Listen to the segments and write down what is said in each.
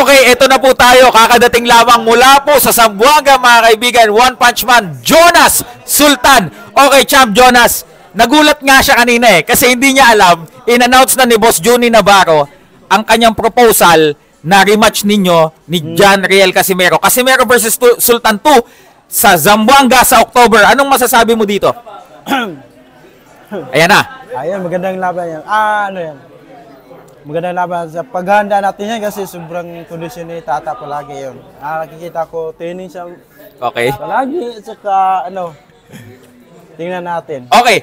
Okay, ito na po tayo. Kakadating lamang mula po sa Zamboanga, mga kaibigan. One Punch Man, Jonas Sultan. Okay, Champ Jonas. Nagulat nga siya kanina kasi hindi niya alam. In-announce na ni Boss Johnny Navarro ang kanyang proposal na rematch ninyo ni John Riel Casimero. Casimero versus Sultan 2 sa Zamboanga sa October. Anong masasabi mo dito? Ayan na. Ayun, magandang laban yan. Ano yan? Magandang laban sa paghahanda natin yan kasi sobrang kondisyon ni Tata palagi yun. Nakikita ko, training siya palagi at saka tingnan natin. Okay.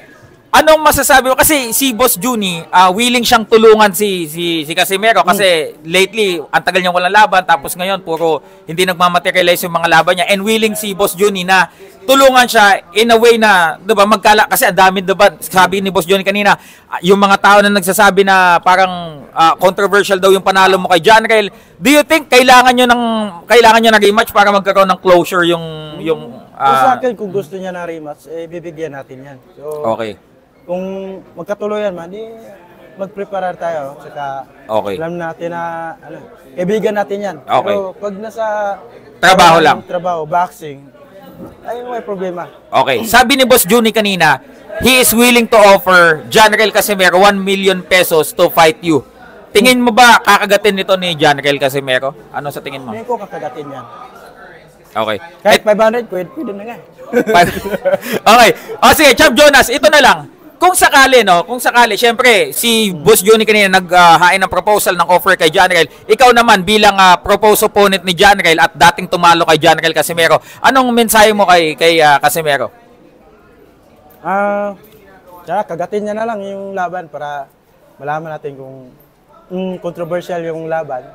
Anong masasabi mo? Kasi si Boss Juni, willing siyang tulungan si Casimero kasi lately, ang tagal niya walang laban tapos ngayon, puro hindi nagmamaterialize yung mga laban niya and willing si Boss Juni na tulungan siya in a way na, diba, kasi ang dami, diba, sabi ni Boss Juni kanina, yung mga tao na nagsasabi na parang controversial daw yung panalo mo kay John Riel. Do you think kailangan nyo ng rematch para magkaroon ng closure yung sa akin, kung gusto niya ng rematch, bibigyan natin yan. So, okay. Kung magkatuloyan man, mag-prepare tayo. Saka alam natin na kaibigan natin yan. Okay. Pero pag nasa trabaho, boxing, ay may problema. Okay. Sabi ni Boss Juni kanina, he is willing to offer John Riel Casimero 1 million pesos to fight you. Tingin mo ba kakagatin nito ni John Riel Casimero? Ano sa tingin mo? Tingin ko kakagatin yan. Okay. Kahit 500, pwede na nga. Okay. O sige, Champ Jonas, ito na lang. Kung sakali, syempre, si Boss Johnny kanina naghain ng proposal ng offer kay John Riel. Ikaw naman bilang proposed opponent ni John Riel at dating tumalo kay John Riel Casimero, anong mensahe mo kay Casimero? Kagatin niya na lang yung laban para malaman natin kung controversial yung laban.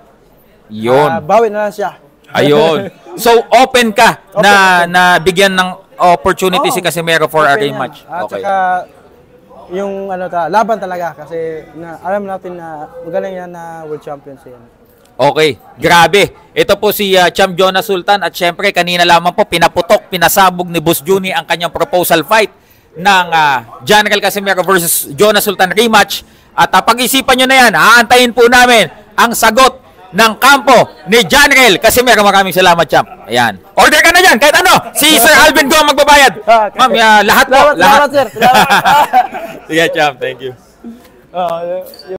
Yun. Bawi na lang siya. Ayun. So, open ka na bigyan ng opportunity si Casimero for a rematch. At saka, yung laban talaga kasi alam natin na magaling yan na world champions yan. Okay, grabe. Ito po si Champ Jonas Sultan at syempre kanina lamang po pinasabog ni Boss Juni ang kanyang proposal fight ng John Riel Casimero versus Jonas Sultan rematch. At pag-isipan nyo na yan, aantayin po namin ang sagot ng kampo ni John Riel Casimero. Maraming salamat, Champ. Ayan. Order ka na dyan, kahit ano. Si Sir Alvin Go magbabayad. Ma'am, lahat po. Salamat, sir. Sige, Champ. Thank you.